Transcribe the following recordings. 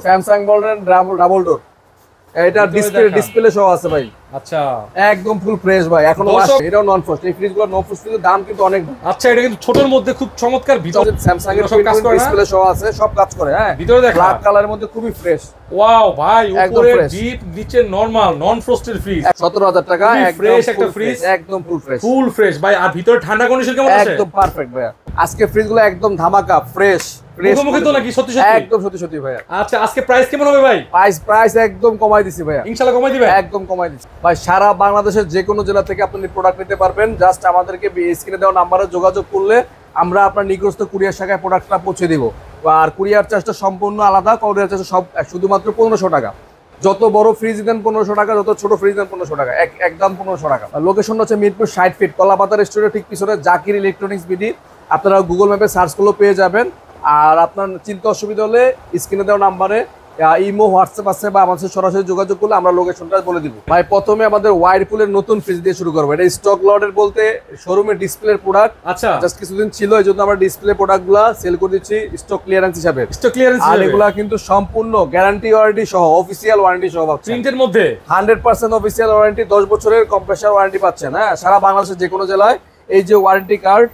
Samsung বলেন double door, এটা display সহ আছে ভাই। আচ্ছা, একদম ফুল ফ্রেশ ভাই, এখনো এটাও নন ফ্রস্ট। এই ফ্রিজগুলো নন ফ্রস্ট কিন্তু দাম কিন্তু অনেক। আচ্ছা, এটা কিন্তু ছোটর মধ্যে খুব চমৎকার, ভিতরে স্যামসাং এর সব কাজ করে, ডিসপ্লে সহ আছে, সব কাজ করে। হ্যাঁ, ভিতরে দেখা ব্ল্যাক কালারের মধ্যে খুবই ফ্রেশ। ওয়াও ভাই, উপরে fresh। ডিপ, নিচে নরমাল, নন ফ্রস্টেড ফ্রিজ। 17,000 টাকা, একদম ফ্রেশ একটা ফ্রিজ, একদম ফুল ফ্রেশ। ফুল ফ্রেশ ভাই। আর ভিতরে ঠান্ডা কন্ডিশন কেমন আছে? একদম পারফেক্ট ভাই। আজকে ফ্রিজগুলো একদম ধামাকা ফ্রেশ। মুখোমুখি তো নাকি সত্যি সত্যি? একদম সত্যি সত্যি ভাই। আচ্ছা, আজকে প্রাইস কেমন হবে ভাই? প্রাইস একদম কমাই দিছি ভাই, ইনশাআল্লাহ কমাই দিবেন। একদম কমাই দিছি ভাই। সারা বাংলাদেশের যে কোনো জেলা থেকে আপনি প্রোডাক্ট নিতে পারবেন। জাস্ট আমাদেরকে স্ক্রিনে দেওয়া নাম্বারে যোগাযোগ করলে আমরা আপনার নিকটস্থ কুরিয়ার শাখায় প্রোডাক্টটা পৌঁছে দিব। আর কুরিয়ার চার্জটা সম্পূর্ণ আলাদা, কুরিয়ার চার্জ সব শুধুমাত্র 1500 টাকা। যত বড় ফ্রিজ দেন 1500 টাকা, যত ছোট ফ্রিজ দেন 1500 টাকা, একদম 1500 টাকা। লোকেশন হচ্ছে মিরপুর 60 ফিট, কলাপাতা রেস্টুরেন্টের ঠিক পিছনে জাকির ইলেকট্রনিক্স বিডি। আপনারা গুগল ম্যাপে সার্চ করলেও পেয়ে যাবেন। আর আপনার চিন্তা অসুবিধা হলে স্ক্রিনে দেওয়া নাম্বারে ইমো, হোয়াটসঅ্যাপ আছে, বা আমাদের সরাসরি যোগাযোগ করলে আমরা লোকেশনটা বলে দিব ভাই। প্রথমে আমাদের ওয়াইরপুলের নতুন ফ্রিজ দিয়ে শুরু করবো। এটা স্টক লটের বলতে শোরুমের ডিসপ্লের প্রোডাক্ট। আচ্ছা, জাস্ট কিছুদিন ছিল, এই জন্য আমরা ডিসপ্লে প্রোডাক্টগুলো সেল করে দিচ্ছি স্টক ক্লিয়ারেন্স হিসাবে। স্টক ক্লিয়ারেন্স, আর এগুলা কিন্তু সম্পূর্ণ গ্যারান্টি ওয়ারেন্টি সহ, অফিসিয়াল ওয়ারেন্টি সহ পাচ্ছেন। প্রিন্টের মধ্যে 100% অফিসিয়াল ওয়ারেন্টি, 10 বছরের কম্প্রেসার ওয়ারেন্টি পাচ্ছেন। হ্যাঁ, সারা বাংলাদেশের যে কোনো জেলায় এই যে ওয়ারেন্টি কার্ড,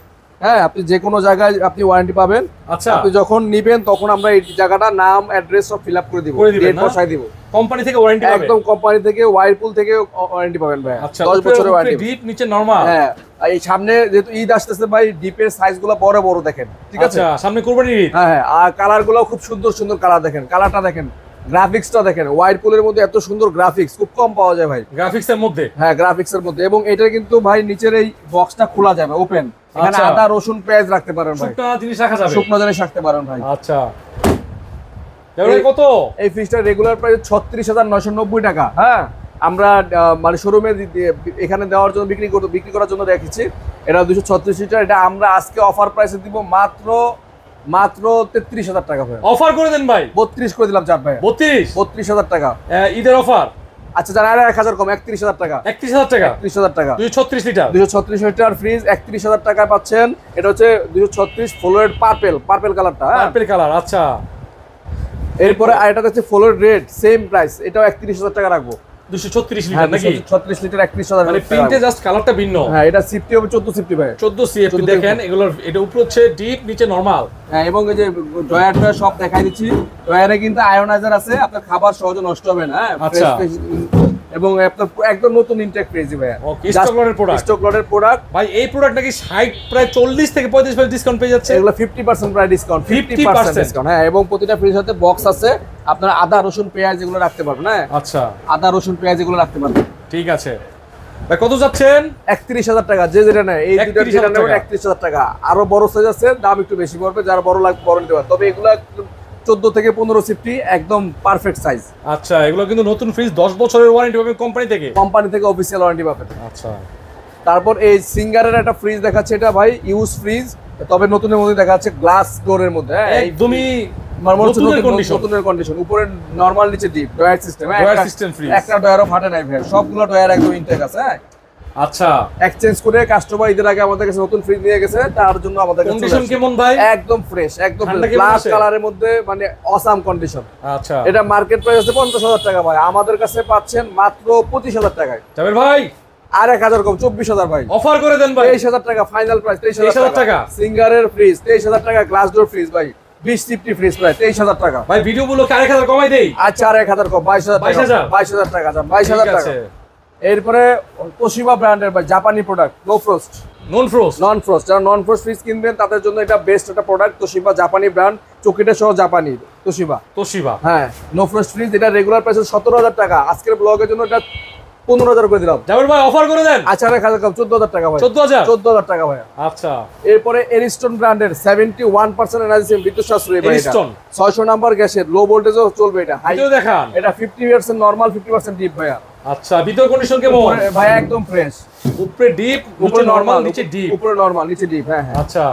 হ্যাঁ, আপনি যে কোনো জায়গায় আপনি ওয়ারেন্টি পাবেন। আচ্ছা, আপনি যখন নিবেন তখন আমরা এই জায়গাটা নাম, অ্যাড্রেস সব ফিল আপ করে দিব, ডেট বসাই দিব। কোম্পানি থেকে ওয়ারেন্টি পাবেন, একদম কোম্পানি থেকে, ওয়াইরপুল থেকে ওয়ারেন্টি পাবেন ভাই। আচ্ছা, 10 বছরের ওয়ারেন্টি। ডিপ, নিচে নরমাল। হ্যাঁ, এই সামনে যেহেতু ঈদ আসতেছে ভাই, ডিপের সাইজগুলো বড় বড় দেখেন, ঠিক আছে? আচ্ছা, সামনে কুরবানির ঈদ। হ্যাঁ, আর কালারগুলো খুব সুন্দর সুন্দর কালার দেখেন, কালারটা দেখেন, গ্রাফিক্সটা দেখেন। ওয়াইরপুলের মধ্যে এত সুন্দর গ্রাফিক্স খুব কম পাওয়া যায় ভাই, গ্রাফিক্সের মধ্যে। হ্যাঁ, গ্রাফিক্সের মধ্যে। এবং এটা কিন্তু ভাই নিচের এই বক্সটা খোলা যাবে, ওপেন। এখানে আচ্ছা, আদা, রসুন, পেঁয়াজ রাখতে পারেন ভাই, শুকনো জিনিস রাখা যাবে, শুকনো জিনিস রাখতে পারেন ভাই। আচ্ছা, এবারে কত? এই ফ্রিজটা রেগুলার প্রাইস 36,990 টাকা। হ্যাঁ, আমরা মানে শোরুমে এখানে দেওয়ার জন্য বিক্রি করার জন্য রেখেছি। এটা 236 লিটার। এটা আমরা আজকে অফার প্রাইসে দিব মাত্র 33,000 টাকা ভাই। অফার করে দেন ভাই, 32 করে দিলাম চার ভাই। 32,000 টাকা ঈদের অফার। আচ্ছা, জানা 1000 কম, 31,000 টাকা। 31,000 টাকা, 31,000 টাকা। 236 লিটার, 236 লিটার ফ্রিজ 31,000 টাকায় পাচ্ছেন। এটা হচ্ছে 236 ফ্লোরেড পার্পল কালারটা, পার্পল কালার। আচ্ছা, এরপরে আরেকটা হচ্ছে ফ্লোরেড রেড, সেম প্রাইস, এটাও 31,000 টাকা রাখবো। 236 লিটার নাকি? 36 লিটার 31,000 মানে প্রিন্টে জাস্ট কালারটা ভিন্ন। হ্যাঁ, এটা সিফটি হবে 14 সিফটি ভাই, 14 সিএফপি। দেখেন এগুলোর, এটা উপরে হচ্ছে ডিপ, নিচে নরমাল। হ্যাঁ, এবং এই যে ড্রয়ার সব দেখাই দিচ্ছি। ড্রয়ারে কিন্তু আয়োনাইজার আছে, আপনার খাবার সহজে নষ্ট হবে না। আচ্ছা, এবং আপনার একদম নতুন ইনটেক ফ্রিজ ভাই, স্টক লটের প্রোডাক্ট। স্টক লটের প্রোডাক্ট ভাই। এই প্রোডাক্ট নাকি 60 প্রায় 40 থেকে 35% ডিসকাউন্ট পেয়ে যাচ্ছে। এগুলো 50% প্রায় ডিসকাউন্ট, 50% ডিসকাউন্ট। হ্যাঁ, এবং প্রতিটা ফ্রিজের সাথে বক্স আছে, আপনারা আদা, রসুন, পেঁয়াজ এগুলো রাখতে পারবেন। হ্যাঁ, আচ্ছা, আদা, রসুন, পেঁয়াজ এগুলো রাখতে পারবেন। ঠিক আছে ভাই। কত যাচ্ছেন? 31,000 টাকা। যে যেটা নেয়, এই দুটো যেটা নেবেন 31,000 টাকা। আরো বড় সাইজ আছে, দাম একটু বেশি পড়বে, যারা বড় লাগবে বড় নিতে পারে। তবে এগুলা 14 থেকে 15 সিফটি, একদম পারফেক্ট সাইজ। আচ্ছা, এগুলো কিন্তু নতুন ফ্রিজ, 10 বছরের ওয়ারেন্টি পাবেন কোম্পানি থেকে অফিসিয়াল ওয়ারেন্টি পাবেন। আচ্ছা, তারপর এই সিঙ্গারের একটা ফ্রিজ দেখাচ্ছে, এটা ভাই ইউজ ফ্রিজ, তবে নতুনের মধ্যে দেখাচ্ছে গ্লাস ডোরের মধ্যে। হ্যাঁ, একদমই নতুনের কন্ডিশন, উপরে নরমাল, নিচে ডিপ, ডয়ার সিস্টেম। একটা ডয়ারও ফাটে নাই ভাই, সবগুলো ডয়ার একদম ইনটেক আছে। হ্যাঁ, আচ্ছা, এক্সচেঞ্জ করে কাস্টমার ঈদের আগে আমাদের কাছে নতুন ফ্রিজ নিয়ে গেছে, তার জন্য আমাদের কন্ডিশন কেমন ভাই? একদম ফ্রেশ, একদম ব্ল্যাক কালারের মধ্যে, মানে অসাম কন্ডিশন। আচ্ছা, এটা মার্কেট প্রাইস আছে 50,000 টাকা ভাই, আমাদের কাছে পাচ্ছেন মাত্র 25,000 টাকায়। জাবের ভাই, আর 1,000 কম, 24,000 ভাই। অফার করে দেন ভাই, 23,000 টাকা ফাইনাল প্রাইস। 23,000 টাকা সিঙ্গারের ফ্রিজ 23,000 টাকা, গ্লাস ডোর ফ্রিজ ভাই 20 সিফটি ফ্রিজ প্রায় 23,000 টাকা ভাই। ভিডিও গুলো 1,000 কমাই দেই। আচ্ছা, আর 1,000 কম, 22,000 টাকা। 22,000 টাকা। এরপরে তোশিবা ব্র্যান্ডের ভাই জাপানি প্রোডাক্ট, নন ফ্রস্ট। যারা নন ফ্রস্ট ফ্রিজ কিনবেন তাদের জন্য এটা বেস্ট একটা প্রোডাক্ট। তোশিবা জাপানি ব্র্যান্ড, চকিটা সহ জাপানি তোশিবা। হ্যাঁ, নো ফ্রস্ট ফ্রিজ। এটা রেগুলার প্রাইস 17,000 টাকা। আজকের ব্লগের জন্য এটা 15,000 করে দিলাম। জাবের ভাই, অফার করে দেন। আচ্ছা, 1,000 কম, 14,000 টাকা ভাই। 14,000 টাকা ভাই। আচ্ছা, এরপরে এরিস্টন ব্র্যান্ডের 71% এনার্জি সেভ, বিদ্যুৎ সাশ্রয়ী ভাই। এটা 600 নাম্বার গ্যাসের, লো ভোল্টেজও চলবে। এটা হাই দেখান। এটা 50% নরমাল, 50% ডিপ ভাইয়া। আচ্ছা, ভিতর কন্ডিশন কেমন ভাই? একদম ফ্রেশ, উপরে ডিপ, উপরে নরমাল, নিচে ডিপ। উপরে নরমাল, নিচে ডিপ। হ্যাঁ, হ্যাঁ। আচ্ছা,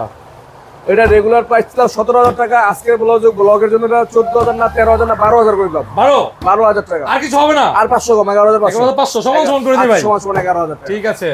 এটা রেগুলার প্রাইস ছিল 17,000 টাকা। আজকের ব্লগের জন্য এটা 14,000 না 13,000 না 12,000 করে দিলাম। 12,000 টাকা। আর কিছু হবে না? আর 500 কম, 11,500 সমান করে দিই ভাই। সমান 11,000 ঠিক আছে।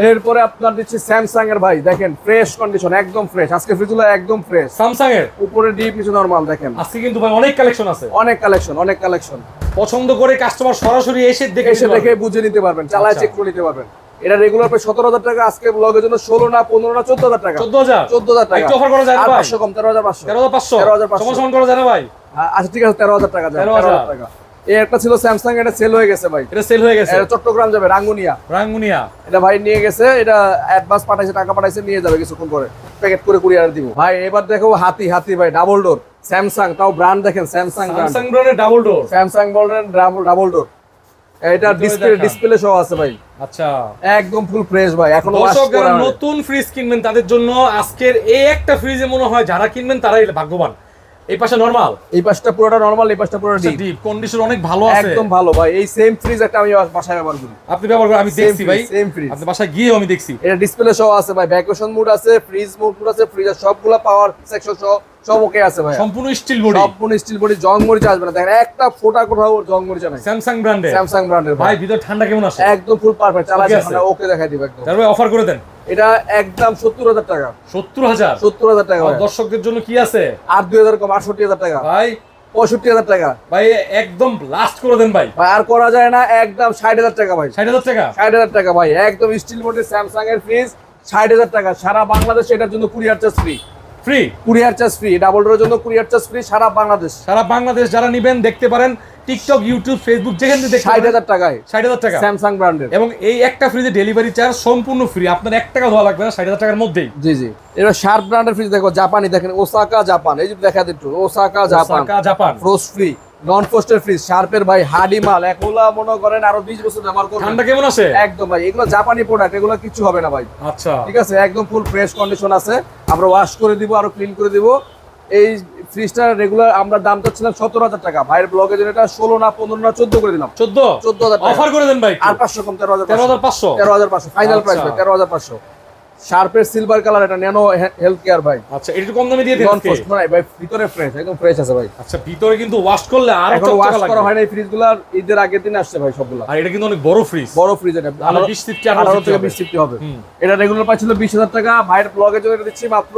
এরপরে আপনার দিচ্ছি স্যামসাং এর ভাই, দেখেন ফ্রেশ কন্ডিশন, একদম ফ্রেশ। আজকে ফ্রিজগুলো একদম ফ্রেশ। স্যামসাং এর উপরে ডিপ, নিচে নরমাল। দেখেন আজকে কিন্তু ভাই অনেক কালেকশন আছে, অনেক কালেকশন, অনেক কালেকশন। পছন্দ করে কাস্টমার সরাসরি এসে দেখে বুঝে নিতে পারবেন, চালায় আচ্ছা। চেক করে নিতে পারবেন। এটা রেগুলার প্রায় 17,000 টাকা, আজকে ব্লগের জন্য 16 না 15 না 14,000 টাকা। 14,000 টাকা একটু অফার করা যায় না আর ভাই? 500 কম, 13,500 13,500 সমান করা যায় না ভাই? আচ্ছা ঠিক আছে, 13,000 টাকা যায়। 13,000 টাকা। এই একটা ছিল স্যামসাং, এটা সেল হয়ে গেছে ভাই। এটা সেল হয়ে গেছে, এটা চট্টগ্রাম যাবে, রাঙ্গুনিয়া। এটা ভাই নিয়ে গেছে, এটা অ্যাডভান্স পাঠাইছে, টাকা পাঠাইছে, নিয়ে যাবে কিছুক্ষণ পরে, প্যাকেট করে কুরিয়ার দিব। ভাই এবার দেখো হাতি ভাই, ডাবল ডোর স্যামসাং, তাও ব্র্যান্ড দেখেন, স্যামসাং ব্র্যান্ডের ডাবল ডোর, স্যামসাং ব্র্যান্ডের ডাবল ডোর। এটা ডিসপ্লে সহ আছে ভাই। আচ্ছা, একদম ফুল ফ্রেশ ভাই। এখন দর্শক যারা নতুন ফ্রিজ কিনবেন তাদের জন্য আজকের এই একটা ফ্রিজে মনে হয় যারা কিনবেন তারাই ভাগ্যবান। এই পাশে নরমাল, এই পাশটা পুরোটা নরমাল, এই পাশটা পুরোটা ডিপ কন্ডিশন অনেক ভালো আছে, একদম ভালো ভাই। এই সেম ফ্রিজ একটা আমি বাসায় ব্যবহার করি। আপনি ব্যবহার করেন? আমি দেখছি ভাই, সেম ফ্রিজ আপনি বাসায় গিয়েও আমি দেখছি। এটা ডিসপ্লে সহ আছে ভাই, ভ্যাকুয়েশন মোড আছে, ফ্রিজ মোড আছে, ফ্রিজের সবগুলা পাওয়ার সেকশন সহ সব ওকে আছে ভাই। সম্পূর্ণ স্টিল বডি, সম্পূর্ণ স্টিল বডি, জং মরিচা আসবে না। দেখেন একটা ফোঁটা কোথাও জং মরিচা নাই। স্যামসাং ব্র্যান্ডের ভাই। ভিতর ঠান্ডা কেমন আসে? একদম ফুল পারফেক্ট, চালাচ্ছে ঠান্ডা ওকে দেখাই দিব একদম। তারপরে অফার করে দেন। এটা একদম 70,000 টাকা। 70,000 টাকা ভাই। দর্শকদের জন্য কি আছে? আর 2,000 কম, 68,000 টাকা ভাই। 65,000 টাকা ভাই, একদম লাস্ট করে দেন ভাই। ভাই আর করা যায় না, একদম 60,000 টাকা ভাই। 60,000 টাকা, 60,000 টাকা ভাই। একদম স্টিল বডি স্যামসাং এর ফ্রিজ, 60,000 টাকা। সারা বাংলাদেশে এটার জন্য courier charge free. Courier charge free, double ডোরের জন্য কুরিয়ার চার্জ ফ্রি সারা বাংলাদেশ। যারা নেবেন দেখতে পারেন টিকটক, ইউটিউব, ফেসবুক যেখানে দেখতে 60,000 টাকায়, 60,000 টাকা স্যামসাং ব্র্যান্ডের। এবং এই একটা ফ্রিজে ডেলিভারি চার্জ সম্পূর্ণ ফ্রি, আপনার 1 টাকা দেওয়া লাগবে না, 60,000 টাকার মধ্যেই। জি এবার শার্প ব্র্যান্ডের ফ্রিজ দেখো, জাপানি, দেখেন ওসাকা জাপান, এই যে দেখা দিচ্ছ ওসাকা জাপান ফ্রোস্ট ফ্রি, নন ফ্রোস্টের ফ্রিজ, শার্পের ভাই, হাডি মাল। এগুলা মনে করেন আরো 20 বছর ব্যবহার করবেন। ঠান্ডা কেমন আসে? একদম ভাই, এগুলো জাপানি প্রোডাক্ট, এগুলো কিছু হবে না ভাই। আচ্ছা ঠিক আছে, একদম ফুল ফ্রেশ কন্ডিশন আছে। আমরা ওয়াশ করে দিব, আরো ক্লিন করে দিব। এই ফ্রিজটা রেগুলার আমরা দাম চাচ্ছিলাম 17,000 টাকা, ভাইয়ের ব্লগে যেটা 16 না 15 না 14 করে দিলাম। 14,000 টাকা অফার করে দেন ভাই। আর 500 কম, 13,500 13,500 ফাইনাল প্রাইস ভাই, 13,500। শার্পের সিলভার কালার, এটা ন্যানো হেলথ কেয়ার ভাই। আচ্ছা, এটা একটু কম দামে দিয়ে দেন আজকে। ভাই ভিতরে ফ্রেশ, একদম ফ্রেশ আছে ভাই। আচ্ছা, ভিতরে কিন্তু ওয়াশ করলে আর এখন ওয়াশ করা হয় না, এই ফ্রিজগুলো ঈদের আগের দিন আসছে ভাই সবগুলো। আর এটা কিন্তু অনেক বড় ফ্রিজ, এটা 18 থেকে 20 হবে। এটা রেগুলার পাচ্ছিল 20,000 টাকা, ভাইয়ের ব্লগের জন্য এটা দিচ্ছি মাত্র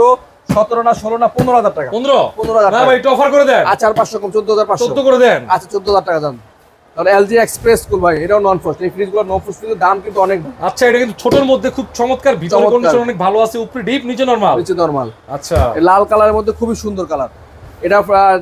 17 না 16 না 15,000 টাকা। 15,000 না ভাই, একটু অফার করে দেন। আচ্ছা আর 500 কম, 14,500 14 করে দেন। আচ্ছা 14,000 টাকা দাম। তাহলে এলজি এক্সপ্রেস কুল ভাই, এটাও নন ফ্রস্ট। এই ফ্রিজগুলো নন ফ্রস্ট, কিন্তু দাম কিন্তু অনেক। আচ্ছা, এটা কিন্তু ছোটর মধ্যে খুব চমৎকার, ভিতরে কন্ডিশন অনেক ভালো আছে, উপরে ডিপ, নিচে নরমাল। আচ্ছা, লাল কালারের মধ্যে খুবই সুন্দর কালার। এটা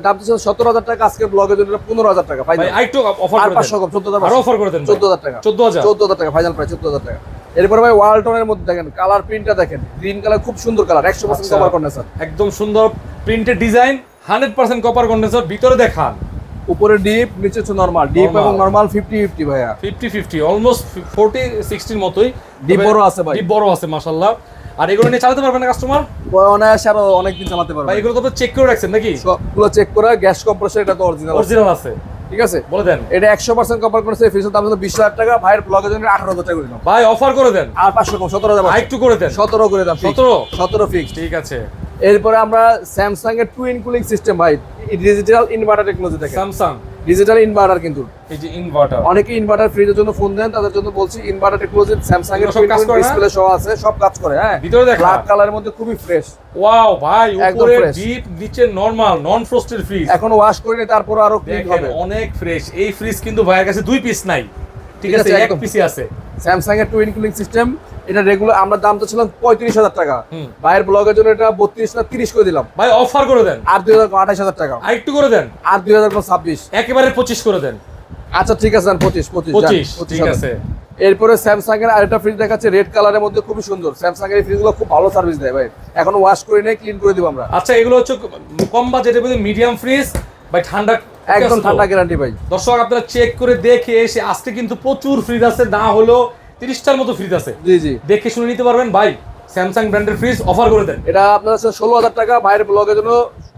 দাম দিচ্ছে 17,000 টাকা, আজকে ব্লগের জন্য 15,000 টাকা ভাই। আরেকটু অফার করে দেন, 500 কম, 14,000 আরো অফার করে দেন। 14,000 টাকা, 14,000 টাকা ফাইনাল প্রাইস, 14,000 টাকা। এরপর ভাই ওয়ালটনের মধ্যে দেখেন কালার প্রিন্টটা দেখেন, গ্রিন কালার, খুব সুন্দর কালার, 100% কভার কন্ডেন্সার, একদম সুন্দর প্রিন্টেড ডিজাইন, 100% কপার কন্ডেন্সার। ভিতরে দেখান, উপরে ডিপ, নিচে হচ্ছে নরমাল। ডিপ এবং নরমাল 50-50 ভাইয়া, 50-50 অলমোস্ট 40-60 মতোই। ডিপ বড় আছে ভাই, ডিপ বড় আছে মাশাআল্লাহ। আর এগুলো নিয়ে চালাতে পারবেন না কাস্টমার? অনায়াসে আরো অনেকদিন চালাতে পারবে ভাই। এগুলো তো চেক করে রাখছেন নাকি? সবগুলো চেক করে, গ্যাস কম্প্রেসর এটা তো অরিজিনাল আছে। ঠিক আছে, বলে দেন। এটা 100% কভার করেছে। ফ্রিজের দাম হলো 20,000 টাকা, ভাইয়ের ব্লগের জন্য 18,000 টাকা করে দিলাম ভাই। অফার করে দেন, আর 500 কম, 17,000 একটু করে দেন, 17 করে দাম, 17 ফিক্স। ঠিক আছে। এরপরে আমরা স্যামসাং এর টুইন কুলিং সিস্টেম ভাই, ডিজিটাল ইনভার্টার টেকনোলজি দেখেন। স্যামসাং ডিজিটাল ইনভার্টার, কিন্তু এই যে ইনভার্টার, অনেকে ইনভার্টার ফ্রিজের জন্য ফোন দেন, তাদের জন্য বলছি ইনভার্টার টেকনোলজি স্যামসাং এর ডিসপ্লে সহ আছে, সব কাজ করে। হ্যাঁ, ভিতরে দেখেন ব্ল্যাক কালারের মধ্যে খুবই ফ্রেশ। ওয়াও ভাই, উপরে ডিপ, নিচে নরমাল, নন ফ্রস্টেড ফ্রিজ। এখন ওয়াশ করিনি, তারপর আরো ক্লিন হবে, অনেক ফ্রেশ। এই ফ্রিজ কিন্তু ভাইয়ের কাছে 2 পিস নাই, ঠিক আছে, এক পিসই আছে। স্যামসাং এর টুইন কুলিং সিস্টেম, এটা রেগুলার আমরা দাম তো ছিল 35,000 টাকা, ভাইয়ের ব্লগের জন্য এটা 32 না 30 করে দিলাম ভাই। অফার করে দেন, আর 2,000 28,000 টাকা, আর একটু করে দেন, আর 2,000 26, একেবারে 25 করে দেন। আচ্ছা ঠিক আছে, 25 ঠিক আছে। এরপরে স্যামসাং এর আরেকটা ফ্রিজ দেখাচ্ছে রেড কালারের মধ্যে, খুবই সুন্দর। স্যামসাং এর ফ্রিজগুলো খুব ভালো সার্ভিস দেয় ভাই, এখন ওয়াশ করে নিয়ে ক্লিন করে দিব আমরা। আচ্ছা, এগুলো হচ্ছে কম বাজেটের মধ্যে মিডিয়াম ফ্রিজ ভাই, ঠান্ডা একদম ঠান্ডা গ্যারান্টি ভাই। দর্শক আপনারা চেক করে দেখে এসে, আজকে কিন্তু প্রচুর ফ্রিজ আছে, না হলো 30টার মতো ফ্রিজ আছে। জি দেখে শুনে নিতে পারবেন ভাই। স্যামসাং ব্র্যান্ডের ফ্রিজ অফার করে দেন। এটা আপনার 16,000 টাকা, ভাইয়ের ব্লগের জন্য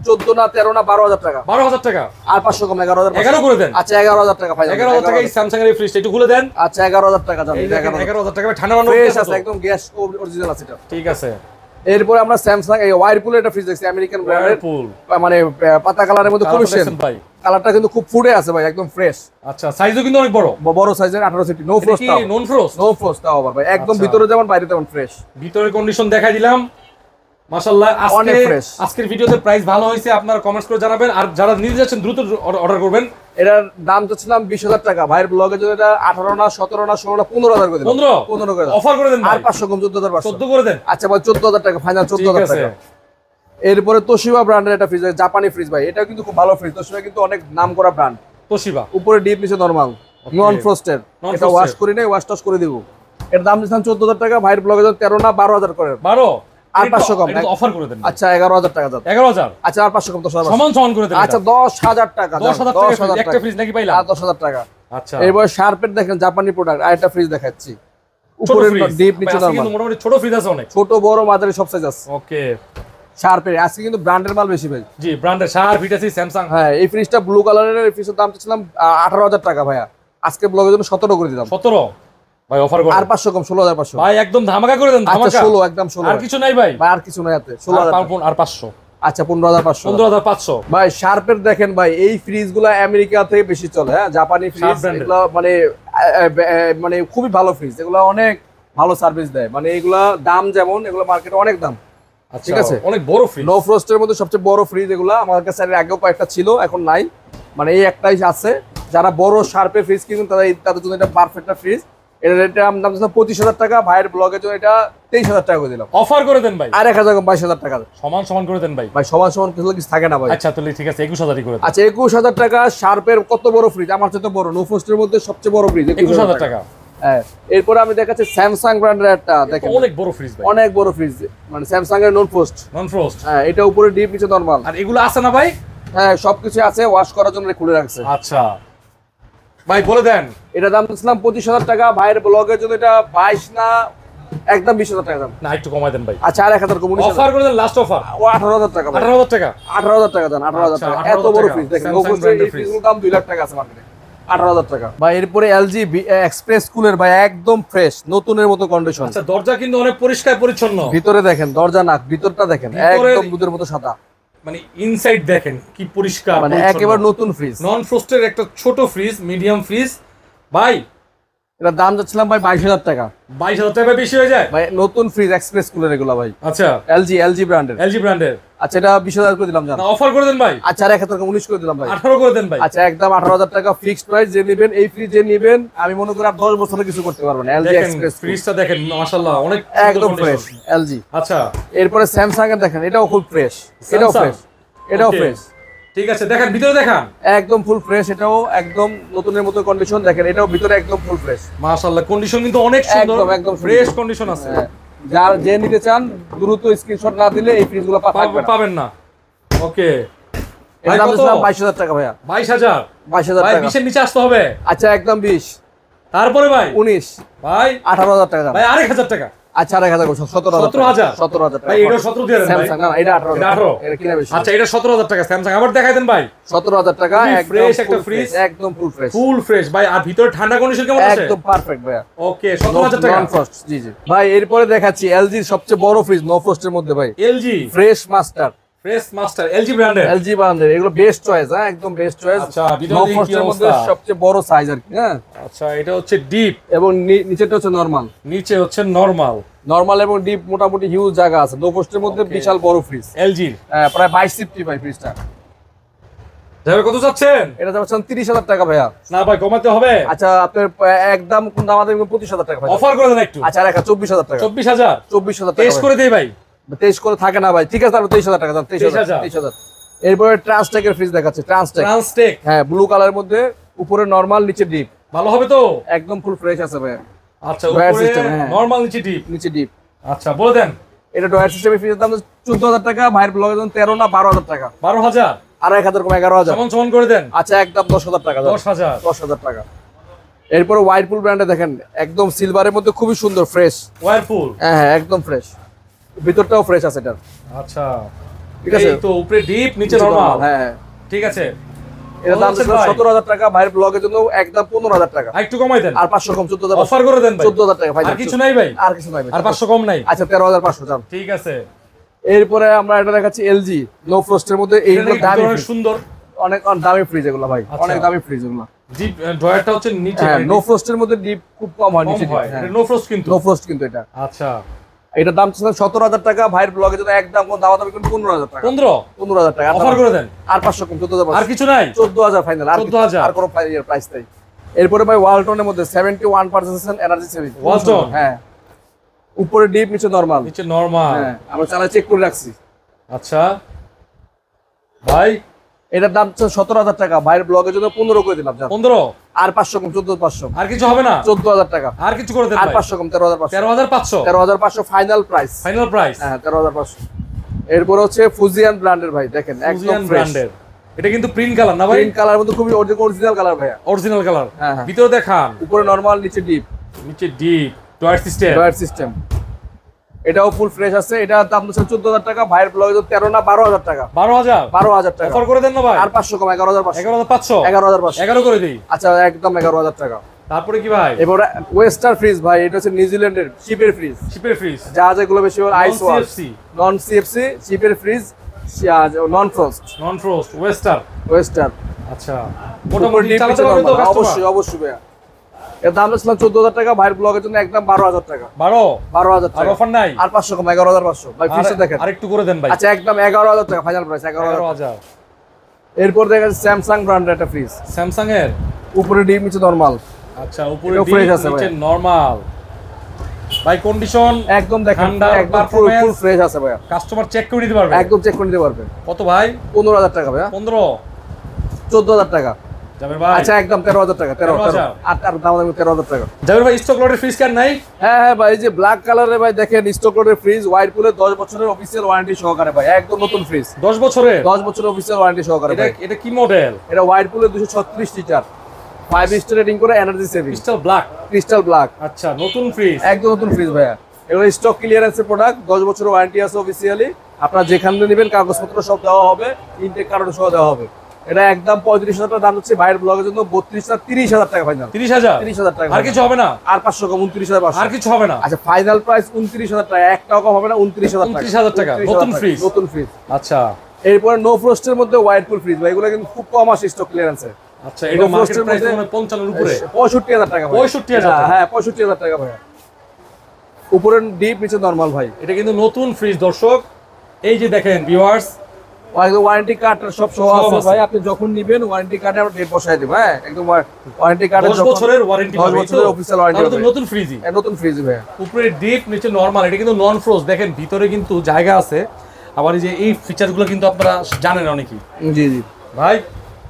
14 না 13 না 12,000 টাকা, 12,000 টাকা, আর 500 কম, 11,000, 11 করে দেন। আচ্ছা 11,000 টাকা ফাইনাল, 11,000 টাকা এই স্যামসাং এর ফ্রিজটা একটু খুলে দেন। আচ্ছা 11,000 টাকা জানেন, 11,000 টাকা ঠান্ডা বানানো ফ্রেশ আছে, একদম গ্যাস অরিজিনাল আছে এটা। ঠিক আছে। এরপরে আমরা স্যামসাং এই ওয়ারপুল একটা ফ্রিজ দেখছি আমেরিকান ব্র্যান্ডের, Whirlpool। মানে পাতা কালারের মধ্যে খুবই দেখছেন ভাই? কালারটা কিন্তু খুব ফুটে আছে ভাই, একদম ফ্রেশ, আচ্ছা সাইজও কিন্তু অনেক বড়, বড় সাইজের 18 সিটি, no frost, non frost, no frost তাও আবার ভাই, একদম আচ্ছা। ভিতরে যেমন বাইরে তেমন ফ্রেশ। ভিতরের কন্ডিশন দেখাই দিলাম মাশাআল্লাহ। অনেক আজকে fresh। আজকের ভিডিওতে প্রাইস ভালো হয়েছে, আপনারা কমেন্টস করে জানাবেন, আর যারা নিতে যাচ্ছেন দ্রুত অর্ডার করবেন। এটার দাম চাচ্ছিলাম 20,000 টাকা, ভাইয়ের ব্লগে যদি এটা 18 না 17 না 16 না 15,000 করে দিন, 15 করে অফার করে দেন আর ভাই, 500 কম 14,500, 14 করে দেন। আচ্ছা ভাই 14,000 টাকা ফাইনাল, ঠিক 14,000 আছে। টাকা। এরপরে তোশিবা ব্র্যান্ডের একটা ফ্রিজ, জাপানি ফ্রিজ ভাই, এটা কিন্তু খুব ভালো ফ্রিজ, তোশিবা কিন্তু অনেক নাম করা ব্র্যান্ড, তোশিবা উপরে ডিপ নিচে নরমাল, নন ফ্রস্টের, এটা Non-frosted। ওয়াশ করি নাই, ওয়াশ টাশ করে দিব। এর দাম দিচ্ছিলাম 14,000 টাকা, ভাইয়ের ব্লগে 13 না 12,000 করে, 12 আর 500 কম, অফার করে দেন। আচ্ছা 11,000 টাকা দাম, 11,000 আচ্ছা আর 500 কম 10,000, সমান সমান করে দেন। আচ্ছা 10,000 টাকা, 10,000 টাকা একটা ফ্রিজ নাকি পাইলাম? আর 10,000 টাকা। আচ্ছা এরপর শার্পের দেখেন জাপানি প্রোডাক্ট, আর একটা ফ্রিজ দেখাচ্ছি, ছোট উপরে ফ্রিজ, ডিপ নিচে আজকে কিন্তু নরমাল, মোটামুটি ছোট ফ্রিজ আছে অনেক। ছোট বড় মাঝারি সব সাইজ আছে ওকে শার্পের, আজকে কিন্তু ব্র্যান্ডের মাল বেশি ভাই। জি, ব্র্যান্ডের শার ভিটাসি স্যামসাং। হ্যাঁ এই ফ্রিজটা ব্লু কালারের, এই ফ্রিজের দাম চাচ্ছিলাম 18,000 টাকা ভাইয়া, আজকে ব্লগের জন্য 17 করে দিলাম, 17 ভাই অফার করে আর 500 কম 16,500, ভাই একদম ধামাকা করে দেন, আচ্ছা ধামাকা 16, একদম 16, আর কিছু নাই ভাই, ভাই আর কিছু নাই হাতে, 16,000, আর 500, আচ্ছা 15,500, 15,500। ভাই শার্পের দেখেন ভাই, এই ফ্রিজগুলো আমেরিকা থেকে বেশি চলে, হ্যাঁ জাপানি ফ্রিজ Sharp brand-এর। এগুলো মানে মানে খুবই ভালো ফ্রিজ, এগুলো অনেক ভালো সার্ভিস দেয়, মানে এগুলা দাম যেমন, এগুলো মার্কেটে অনেক দাম, আচ্ছা ঠিক আছে। অনেক বড় ফ্রিজ, নো ফ্রস্টের মধ্যে সবচেয়ে বড় ফ্রিজ এগুলা, আমার কাছে এর আগেও কয়েকটা ছিল, এখন নাই, মানে এই একটাই আছে। যারা বড় শার্পের ফ্রিজ কিনুন তাদের জন্য এটা পারফেক্ট একটা ফ্রিজ। এটার দাম 25,000 টাকা, ভাইয়ের ব্লগের জন্য এটা 23,000 টাকা করে দিলাম, অফার করে দেন ভাই, আর 1,000 কম 22,000 টাকা, সমান সমান করে দেন ভাই। ভাই সমান সমান কিছু থাকে না ভাই। আচ্ছা তাহলে ঠিক আছে 21,000 করে দেন। আচ্ছা 21,000 টাকা শার্পের, কত বড় ফ্রিজ, আমার চেয়ে বড়, নো ফ্রস্টের মধ্যে সবচেয়ে বড় ফ্রিজ 21,000 টাকা। হ্যাঁ এরপরে আমি দেখাচ্ছি স্যামসাং ব্র্যান্ডের একটা, দেখেন অনেক বড় ফ্রিজ ভাই, অনেক বড় ফ্রিজ, মানে স্যামসাং এর নন ফ্রস্ট, নন ফ্রোস্ট। হ্যাঁ এটা উপরে ডিপ নিচে নরমাল, আর এগুলো আছে না ভাই? হ্যাঁ সবকিছু আছে, ওয়াশ করার জন্য খুলে রাখছে। আচ্ছা ভাই বলে দেন। এটা দাম দিচ্ছিলাম 25,000 টাকা, ভাইয়ের ব্লগের জন্য এটা 22 না একদম 20,000 টাকা দাম, না একটু কমাই দেন ভাই, আচ্ছা আর 1,000 কম, 19,000, অফার করে দেন, লাস্ট অফার ও 18,000 টাকা ভাই, 18,000 টাকা। 18,000 টাকা দেন, 18,000 আচ্ছা, টাকা, 18,000 এত বড় টাকা। ফ্রিজ দেখেন, Samsung নো ফ্রস্টের brand-এর এই ফ্রিজগুলোর দাম 2 লাখ টাকা আছে মার্কেটে, 18,000 টাকা। ভাই এরপরে এলজি এক্সপ্রেস কুলার ভাই, একদম ফ্রেশ নতুনের মতো কন্ডিশন, আচ্ছা দরজা কিন্তু অনেক পরিষ্কার পরিচ্ছন্ন, ভিতরে দেখেন দরজা নাক, ভিতরটা দেখেন ভিতরে- একদম দুধের মতো সাদা, মানে ইনসাইড দেখেন কি পরিষ্কার, মানে একেবারে নতুন ফ্রিজ। নন ফ্রোস্টের একটা ছোট ফ্রিজ, মিডিয়াম ফ্রিজ ভাই। এটা দাম যাচ্ছিলাম ভাই 22,000 টাকা, 22,000 টাকা বেশি হয়ে যায় ভাই নতুন ফ্রিজ এক্সপ্রেস কুলার এগুলো ভাই, আচ্ছা এলজি ব্র্যান্ডের, এলজি ব্র্যান্ডের। আচ্ছা এটা 20,000 করে দিলাম জান, না অফার করে দেন ভাই, আচ্ছা আর 1,000 কম 19 করে দিলাম ভাই, 18 করে দেন ভাই। আচ্ছা একদম 18,000 টাকা ফিক্সড প্রাইস, যে নেবেন এই ফ্রিজ যে নেবেন, আমি মনে করি আপনি 10 বছরে কিছু করতে পারবেন, এলজি দেখেন এক্সপ্রেস ফ্রিজটা দেখেন মাশাআল্লাহ অনেক একদম সুন্দর ফ্রেশ condition। এলজি। আচ্ছা এরপরে স্যামসাং এর দেখেন, এটাও খুব ফ্রেশ, এটাও Samsung? ফ্রেশ, এটাও Okay. ফ্রেশ, ঠিক আছে দেখান ভিতরে দেখান, একদম ফুল ফ্রেশ, এটাও একদম নতুনের মতো কন্ডিশন, দেখেন এটাও ভিতরে একদম ফুল ফ্রেশ, মাশাআল্লাহ কন্ডিশন কিন্তু অনেক সুন্দর, একদম ফ্রেশ কন্ডিশন আছে, যার যে নিতে চান দ্রুত স্ক্রিনশট না দিলে এই ফ্রিজগুলো পাবেন না। পাবেন না। ওকে এর ভাই দাম কত? দিচ্ছিলাম 22,000 টাকা ভাইয়া, 22,000 22,000 ভাই টাকা, 20 এর নিচে আসতে হবে, আচ্ছা একদম 20, তারপরে ভাই 19, ভাই 18,000 টাকা দাম, ভাই 1,000 টাকা, আচ্ছা আর 1,000 17,000 17,000 17,000 টাকা ভাই এটা 17 দিয়ে দেন ভাই, স্যামসাং, না এটা 18, এটা 18 এটা কিনা বেশি, আচ্ছা এটা 17,000 টাকা স্যামসাং, আবার দেখাই দেন ভাই, 17,000 টাকা, খুবই একদম fresh একটা ফুল ফ্রিজ, ফ্রিজ, একদম ফুল ফ্রেশ, ফুল ফ্রেশ ভাই, আর ভিতরে ঠান্ডা কন্ডিশন কেমন আছে? একদম পারফেক্ট ভাইয়া, ওকে 17,000 টাকা। নন ফ্রস্ট, জি জি ভাই। এরপরে দেখাচ্ছি এলজির সবচেয়ে বড় ফ্রিজ নো ফ্রস্টের মধ্যে ভাই, LG fresh master, fresh master LG ব্র্যান্ডের, এলজি ব্র্যান্ডের, এগুলো বেস্ট চয়েস, হ্যাঁ একদম বেস্ট চয়েস, আচ্ছা, ভিতরে নো দেখি কি ফ্রস্টের মধ্যে অবস্থা। সবচেয়ে বড় সাইজ আর কি, হ্যাঁ, আচ্ছা এটা হচ্ছে ডিপ, এবং নিচেটা হচ্ছে নরমাল, নিচে হচ্ছে নরমাল, নরমাল এবং ডিপ মোটামুটি হিউজ জায়গা আছে, নো ফ্রস্টের মধ্যে Okay. বিশাল বড় ফ্রিজ, এলজির। প্রায় 22 সিফটি ভাই ফ্রিজটা, যাবে কত চাচ্ছেন? এটা যাচ্ছেন 30,000 টাকা ভাইয়া, না ভাই কমাতে হবে, আচ্ছা আপনার একদম কোন দাম আছে 25,000 টাকা ভাই, অফার করে দেন একটু, আচ্ছা আর 24,000 টাকা, 24,000 24,000 টাকা টেস্ট করে দেই ভাই, 23 করে থাকে না ভাই, ঠিক আছে তাহলে 23,000 টাকা দাম, 23,000। এরপরে ট্রান্সটেকের ফ্রিজ দেখাচ্ছে, ট্রান্সটেক, ট্রান্সটেক হ্যাঁ ব্লু কালারের মধ্যে, উপরে নরমাল নিচে ডিপ, ভালো হবে তো? একদম ফুল ফ্রেশ আছে ভাই, আচ্ছা Dryer উপরে system, হ্যাঁ। নরমাল নিচে ডিপ, নিচে ডিপ, আচ্ছা বলে দেন। এটা ডয়ার সিস্টেমের ফ্রিজের দাম 14,000 টাকা, ভাইয়ের ব্লগের জন্য 13 না 12,000 টাকা, 12,000 আর 1,000 কম 11,000, সমান সমান করে দেন, আচ্ছা একদম 10,000 টাকা, 10,000 10,000 টাকা। এরপরে ওয়াইরপুল ব্র্যান্ডে দেখেন, একদম সিলভারের মধ্যে খুবই সুন্দর ফ্রেশ, ওয়ারপুল, হ্যাঁ হ্যাঁ একদম ফ্রেশ, ভিতরটাও ফ্রেশ আছে এটার, আচ্ছা ঠিক আছে, এই তো উপরে ডিপ নিচে নরমাল, হ্যাঁ হ্যাঁ। ঠিক আছে এর দাম 17000 টাকা, ভাইয়ের ব্লগের জন্য একদম 15000 টাকা। একটু কমাই দেন, আর 500 কম 14000 অফার করে দেন ভাই, 14000 টাকা ভাই। আর কিছু নাই ভাই? আর কিছু নাই ভাই, আর 500 কম নাই? আচ্ছা 13500 জান। ঠিক আছে। এরপরে আমরা এটা দেখাচ্ছি এলজি নো ফ্রস্টের মধ্যে, এইগুলো দামি, অনেক সুন্দর, অনেক দামি ফ্রিজ এগুলো ভাই, অনেক দামি ফ্রিজ এগুলো। ডিপ ড্রয়ারটা হচ্ছে নিচে, হ্যাঁ নো ফ্রস্টের মধ্যে ডিপ খুব কম হয় নিচে, এটা নো ফ্রস্ট কিন্তু, নো ফ্রস্ট কিন্তু এটা। আচ্ছা এটার দাম ছিল 17000 টাকা, ভাইয়ের ব্লগের জন্য একদম কোন দাম দামি 15000 টাকা। 15000 টাকা অফার করে দেন, আর 500 কম 14500। আর কিছু নাই? 14000 ফাইনাল, আর 14000, আর কোনো প্রাইস নাই। এরপরে ভাই ওয়ালটনের মধ্যে 71% এনার্জি সেভিং। ওয়ালটন, হ্যাঁ উপরে ডিপ নিচে নরমাল। নিচে নরমাল, হ্যাঁ আমরা চালা চেক করে রাখছি। আচ্ছা ভাই এটার দাম ছিল 17000 টাকা, ভাইয়ের ব্লগের জন্য 15 করে দিলাম। 15, আর 500 কম 14500। আর কিছু হবে না? 14000 টাকা, আর কিছু করে দেন আর ভাই। 500 কম 13500। 13500, 13500 ফাইনাল প্রাইস। ফাইনাল প্রাইস, হ্যাঁ 13500। এরপর হচ্ছে ফুজিয়ান ব্র্যান্ডের ভাই, দেখেন একদম ব্র্যান্ডের, এটা কিন্তু প্রিন্ট কালার না ভাই? প্রিন্ট কালার মধ্যে খুবই অরিজিনাল কালার ভাই, অরিজিনাল কালার। হ্যাঁ হ্যাঁ। ভিতরে দেখান, উপরে নরমাল নিচে ডিপ, নিচে deep drawer system, drawer system. এটাও ফুল ফ্রেশ আছে। এটার দাম হচ্ছে 14000 টাকা, ভাইয়ের ব্লগে 13 না 12000 টাকা। 12000 টাকা অফার করে দেন না ভাই? আর 500 কম 11500। 11500, 11500 11 করে দেই। আচ্ছা একদম 11000 টাকা। তারপরে কি ভাই? এবার ওয়েস্টার ফ্রিজ ভাই, এটা হচ্ছে নিউজিল্যান্ডের শিপের ফ্রিজ। শিপের ফ্রিজ, জাহাজগুলো বেশি আইস ওয়াশ, নন সিএফসি শিপের ফ্রিজ, নন ফ্রস্ট, ওয়েস্টার। আচ্ছা মোটামুটি চালাতে পারবে তো কাস্টমার? অবশ্যই অবশ্যই ভাই। এর দাম ছিল 14000 টাকা, ভাইয়ের ব্লগের জন্য একদম 12000 টাকা। 12000 টাকা। আর অফার নাই? আর 500 কম 11500। ভাই ফিক্সড দেখেন, আরেকটু করে দেন ভাই। আচ্ছা একদম 11000 টাকা ফাইনাল প্রাইস, 11000। এরপর দেখা যাচ্ছে স্যামসাং ব্র্যান্ডের একটা ফ্রিজ। স্যামসাং এর উপরে ডিপ নিচে নরমাল। আচ্ছা উপরে ডিপ নিচে নরমাল। ভাই কন্ডিশন একদম দেখেন, একদম ফুল ফ্রেশ আছে ভাই। কাস্টমার চেক করে নিতে পারবে? একদম চেক করে নিতে পারবে। কত ভাই? 15000 টাকা ভাই। 15, 14000 টাকা জাবের ভাই। আচ্ছা একদম 13000 টাকা, 13000। আর দাম দাম 13000 টাকা। জাবের ভাই স্টক লটের ফ্রিজ কার নাই? হ্যাঁ হ্যাঁ ভাই, এই যে ব্ল্যাক কালারের ভাই দেখেন স্টক লটের ফ্রিজ, ওয়াইরপুলের 10 বছরের অফিসিয়াল ওয়ারেন্টি সহকারে ভাই, একদম নতুন ফ্রিজ। 10 বছরের? 10 বছরের অফিসিয়াল ওয়ারেন্টি সহকারে ভাই। এটা কি মডেল? এটা ওয়াইরপুলের 236 লিটার, 5 স্টার রেটিং করে এনার্জি সেভিং, ক্রিস্টাল ব্ল্যাক। আচ্ছা নতুন ফ্রিজ, একদম নতুন ফ্রিজ ভাইয়া। এগুলো স্টক ক্লিয়ারেন্সের প্রোডাক্ট, 10 বছরের ওয়ারেন্টি আছে অফিসিয়ালি। আপনারা যেখান থেকে নেবেন কাগজপত্র সব দেওয়া হবে, ইনটেক কার্ড সহ দেওয়া হবে। এটা একদম 35000 টাকা দাম হচ্ছে, ভাইয়ের ব্লগের জন্য 32 না 30000 টাকা ফাইনাল। 30000 টাকা। আর কিছু হবে না? আর 500 কম 29500। আর কিছু হবে না? আচ্ছা ফাইনাল প্রাইস 29000 টাকা, 1 টাকা কম হবে না, 29000 টাকা। নতুন ফ্রিজ, নতুন ফ্রিজ। আচ্ছা এরপর নো ফ্রস্টের মধ্যে ওয়াইরপুল ফ্রিজ ভাই, এগুলো কিন্তু খুব কম আসে স্টক ক্লিয়ারেন্সে। আচ্ছা এটা মার্কেট প্রাইস মানে 55 এর উপরে, 65000 টাকা। 65000 হ্যাঁ 65000 টাকা ভাই। উপরে ডিপ নিচে নরমাল ভাই। এটা কিন্তু নতুন ফ্রিজ দর্শক, এই যে দেখেন ভিউয়ার্স, ওয়ারেন্টি কার্ড সব সহ আছে ভাই। আপনি যখন নেবেন ওয়ারেন্টি কার্ডে আমরা ডেট বসায় দেব। হ্যাঁ একদম ওয়ারেন্টি কার্ডে 10 বছরের ওয়ারেন্টি পাবেন। 10 বছরের অফিশিয়াল ওয়ারেন্টি তাহলে তো নতুন ফ্রিজই। নতুন ফ্রিজ ভাই। উপরে ডিপ নিচে নরমাল, এটা কিন্তু নন ফ্রোজ। দেখেন ভিতরে কিন্তু জায়গা আছে। আবার এই যে এই ফিচারগুলো কিন্তু আপনারা জানেন অনেকেই। জি জি ভাই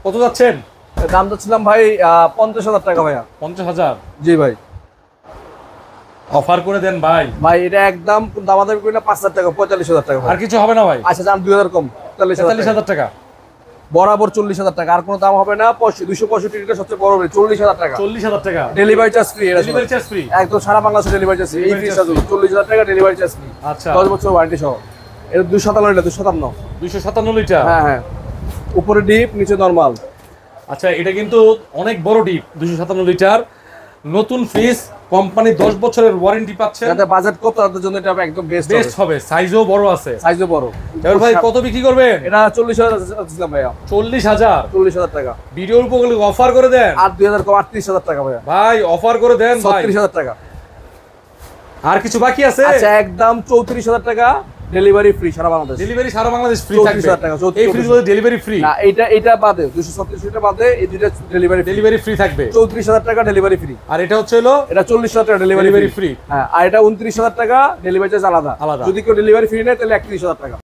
কত যাচ্ছেন? দাম দিচ্ছিলাম ভাই 50000 টাকা ভাইয়া। 50000? জি ভাই। অফার করে দেন ভাই। ভাই এটা একদম দামাদামি করি না, 5000 টাকা, 45000 টাকা। আর কিছু হবে না ভাই? আচ্ছা দাম 2000 কম, 45000 টাকা। বরাবর 40000 টাকা, আর কোনো দাম হবে না। 265 টাকা সবচেয়ে বড়, 40000 টাকা। 40000 টাকা delivery charge free. Delivery charge free একদম সারা বাংলাদেশে ডেলিভারি চার্জ ফ্রি। এই ফ্রিজটা 40000 টাকা ডেলিভারি চার্জ ফ্রি। আচ্ছা 10 বছর ওয়ারেন্টি সহ। এটা 257 লিটার, 257। 257 লিটার। হ্যাঁ হ্যাঁ। উপরে ডিপ নিচে নরমাল। আচ্ছা এটা কিন্তু অনেক বড় ডিপ, 257 লিটার নতুন ফ্রিজ। কোম্পানি 10 বছরের ওয়ারেন্টি পাচ্ছে। যাদের বাজেট কম তাদের জন্য এটা একদম বেস্ট হবে। সাইজও বড় আছে, সাইজও বড়। এবার ভাই কত বিক্রি করবেন? এটা 40000 দিলাম ভাইয়া। 40000 টাকা। ভিডিওর উপর অফার করে দেন। আর 2000 কম 38000 টাকা ভাইয়া। ভাই অফার করে দেন ভাই। 36000 টাকা। আর কিছু বাকি আছে? আচ্ছা একদম 34000 টাকা ডেলিভারি ফ্রি সারা বাংলাদেশ। ডেলিভারি সারা বাংলাদেশ ফ্রি থাকবে। 34000 টাকা। এই ফ্রিজগুলো ডেলিভারি ফ্রি না, এটা বাদে 236 টাকা বাদে এই দুইটা ডেলিভারি ফ্রি থাকবে। 34000 টাকা ডেলিভারি ফ্রি। আর এটা হচ্ছে হলো এটা 40000 টাকা ডেলিভারি ফ্রি। হ্যাঁ, আর এটা 29000 টাকা ডেলিভারি চার্জ আলাদা। যদি কেউ ডেলিভারি ফ্রি নেয় তাহলে 31000 টাকা।